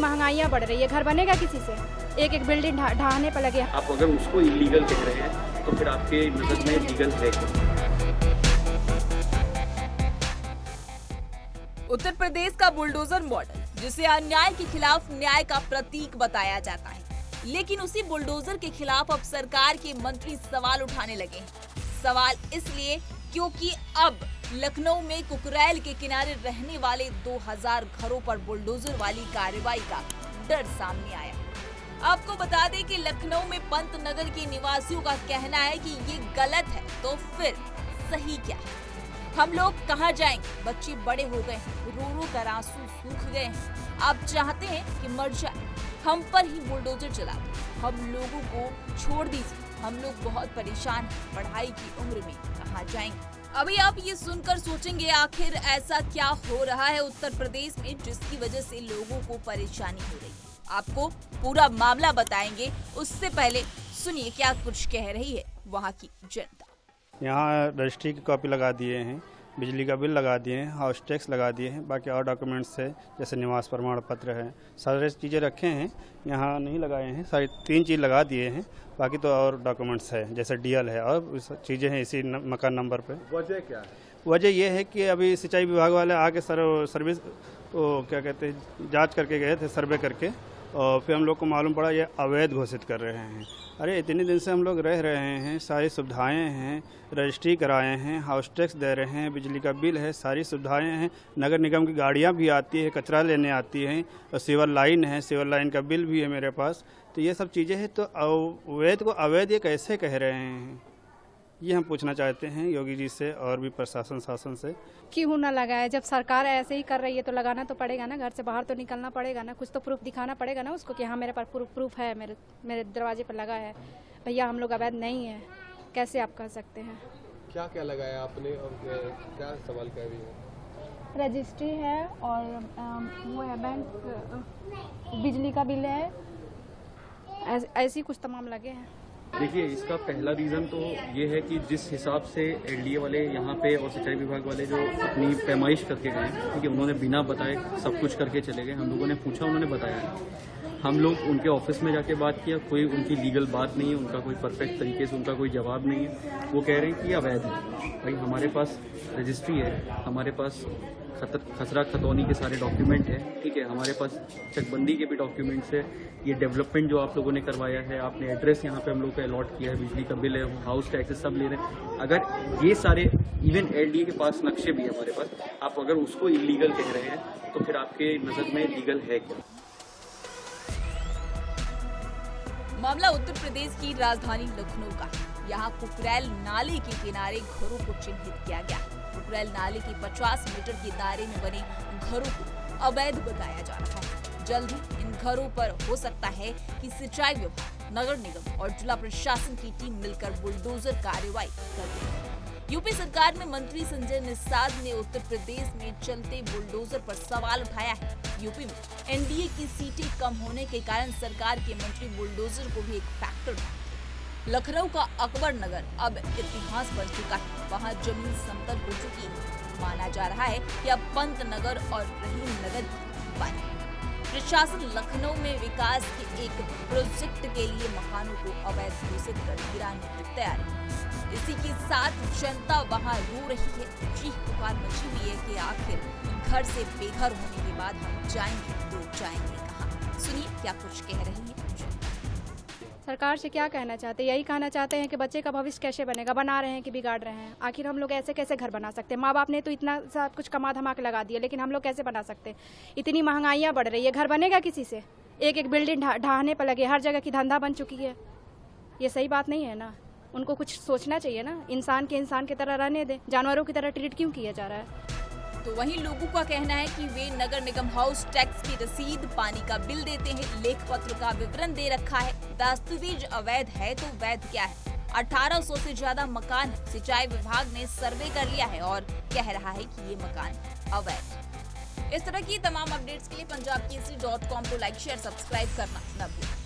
महंगाइयाँ बढ़ रही है, घर बनेगा किसी से? एक एक बिल्डिंग ढहाने पर लगे। आप अगर उसको इलीगल कह रहे हैं तो फिर आपके नज़र में लीगल है क्या? उत्तर प्रदेश का बुलडोजर मॉडल, जिसे अन्याय के खिलाफ न्याय का प्रतीक बताया जाता है, लेकिन उसी बुलडोजर के खिलाफ अब सरकार के मंत्री सवाल उठाने लगे हैं। सवाल इसलिए क्योंकि अब लखनऊ में कुकरैल के किनारे रहने वाले 2000 घरों पर बुलडोजर वाली कार्रवाई का डर सामने आया। आपको बता दें कि लखनऊ में पंत नगर के निवासियों का कहना है कि ये गलत है, तो फिर सही क्या है? हम लोग कहाँ जाएंगे? बच्चे बड़े हो गए हैं, रो रो कर आंसू सूख गए हैं। आप चाहते हैं कि मर जाए, हम पर ही बुलडोजर चला दो, हम लोगों को छोड़ दीजिए, हम लोग बहुत परेशान हैं, पढ़ाई की उम्र में कहाँ जाएंगे? अभी आप ये सुनकर सोचेंगे आखिर ऐसा क्या हो रहा है उत्तर प्रदेश में जिसकी वजह से लोगों को परेशानी हो रही है। आपको पूरा मामला बताएंगे, उससे पहले सुनिए क्या कुछ कह रही है वहाँ की जनता। यहाँ रजिस्ट्री की कॉपी लगा दिए हैं, बिजली का बिल लगा दिए हैं, हाउस टैक्स लगा दिए हैं, बाकी और डॉक्यूमेंट्स है जैसे निवास प्रमाण पत्र है, सारे चीज़ें रखे हैं। यहाँ नहीं लगाए हैं, सारी 3 चीज़ लगा दिए हैं, बाकी तो और डॉक्यूमेंट्स है जैसे डीएल है और चीज़ें हैं इसी मकान नंबर पे। वजह क्या है? वजह यह है कि अभी सिंचाई विभाग वाले आके सर्विस वो क्या कहते हैं जाँच करके गए थे, सर्वे करके, और फिर हम लोग को मालूम पड़ा ये अवैध घोषित कर रहे हैं। अरे इतने दिन से हम लोग रह रहे हैं, सारी सुविधाएं हैं, रजिस्ट्री कराए हैं, हाउस टैक्स दे रहे हैं, बिजली का बिल है, सारी सुविधाएं हैं, नगर निगम की गाड़ियां भी आती है, कचरा लेने आती हैं, और सीवर लाइन है, सीवर लाइन का बिल भी है मेरे पास। तो ये सब चीज़ें हैं, तो अवैध को अवैध ये कैसे कह रहे हैं, ये हम पूछना चाहते हैं योगी जी से और भी प्रशासन शासन से। क्यों ना लगाए? जब सरकार ऐसे ही कर रही है तो लगाना तो पड़ेगा ना, घर से बाहर तो निकलना पड़ेगा ना, कुछ तो प्रूफ दिखाना पड़ेगा ना उसको कि हाँ मेरे पास प्रूफ है, मेरे दरवाजे पर लगा है। भैया हम लोग अवैध नहीं है, कैसे आप कह सकते हैं? क्या क्या लगाया आपने और क्या सवाल कर रही है? रजिस्ट्री है और वो है बैंक, बिजली का बिल है, ऐसी कुछ तमाम लगे हैं। देखिए, इसका पहला रीज़न तो ये है कि जिस हिसाब से एलडीए वाले यहाँ पे और सिंचाई विभाग वाले जो अपनी पैमाइश करके गए हैं, ठीक है, उन्होंने बिना बताए सब कुछ करके चले गए। हम लोगों ने पूछा, उन्होंने बताया। हम लोग उनके ऑफिस में जाके बात किया, कोई उनकी लीगल बात नहीं है, उनका कोई परफेक्ट तरीके से उनका कोई जवाब नहीं है। वो कह रहे हैं कि अवैध है। भाई हमारे पास रजिस्ट्री है, हमारे पास खसरा खतौनी के सारे डॉक्यूमेंट है, ठीक है, हमारे पास चकबंदी के भी डॉक्यूमेंट्स है। ये डेवलपमेंट जो आप लोगों ने करवाया है, आपने एड्रेस यहाँ पे हम लोग को अलॉट किया है, बिजली का बिल है, हाउस टैक्स सब ले रहे हैं। अगर ये सारे इवन एलडीए के पास नक्शे भी है हमारे पास, आप अगर उसको इलीगल कह रहे हैं तो फिर आपके नज़र में लीगल है क्या? मामला उत्तर प्रदेश की राजधानी लखनऊ का है। यहाँ कुकरैल नाले के किनारे घरों को चिन्हित किया गया। कुकरैल नाले के 50 मीटर के दायरे में बने घरों को अवैध बताया जा रहा है। जल्द ही इन घरों पर हो सकता है कि सिंचाई विभाग, नगर निगम और जिला प्रशासन की टीम मिलकर बुलडोजर कार्रवाई कर दे। यूपी सरकार में मंत्री संजय निषाद ने उत्तर प्रदेश में चलते बुलडोजर पर सवाल उठाया है। यूपी में एनडीए की सीटें कम होने के कारण सरकार के मंत्री बुलडोजर को भी एक फैक्टर मानते। लखनऊ का अकबर नगर अब इतिहास बन चुका है, वहाँ जमीन समतल हो चुकी है। माना जा रहा है कि अब पंत नगर और रहीम नगर की बारी। प्रशासन लखनऊ में विकास के एक प्रोजेक्ट के लिए मकानों को अवैध घोषित कर गिराने की तैयारी। इसी के साथ जनता वहां रो रही है, चीख पुकार मची हुई है कि आखिर घर से बेघर होने के बाद हम जाएंगे तो जाएंगे कहाँ? सुनिए क्या कुछ कह रही है जनता। सरकार से क्या कहना चाहते हैं? यही कहना चाहते हैं कि बच्चे का भविष्य कैसे बनेगा, बना रहे हैं कि बिगाड़ रहे हैं। आखिर हम लोग ऐसे कैसे घर बना सकते हैं? माँ बाप ने तो इतना सब कुछ कमा धमा के लगा दिया, लेकिन हम लोग कैसे बना सकते हैं? इतनी महंगाइयाँ बढ़ रही है, घर बनेगा किसी से? एक एक बिल्डिंग ढहाने पर लगे, हर जगह की धंधा बन चुकी है। ये सही बात नहीं है ना, उनको कुछ सोचना चाहिए ना। इंसान की तरह रहने दे, जानवरों की तरह ट्रीट क्यों किया जा रहा है? तो वहीं लोगों का कहना है कि वे नगर निगम हाउस टैक्स की रसीद, पानी का बिल देते हैं, लेख पत्र का विवरण दे रखा है। दस्तावेज अवैध है तो वैध क्या है? 1800 से ज्यादा मकान है। सिंचाई विभाग ने सर्वे कर लिया है और कह रहा है कि ये मकान अवैध। इस तरह की तमाम अपडेट्स के लिए punjabkesari.com को लाइक, शेयर, सब्सक्राइब करना न भूलें।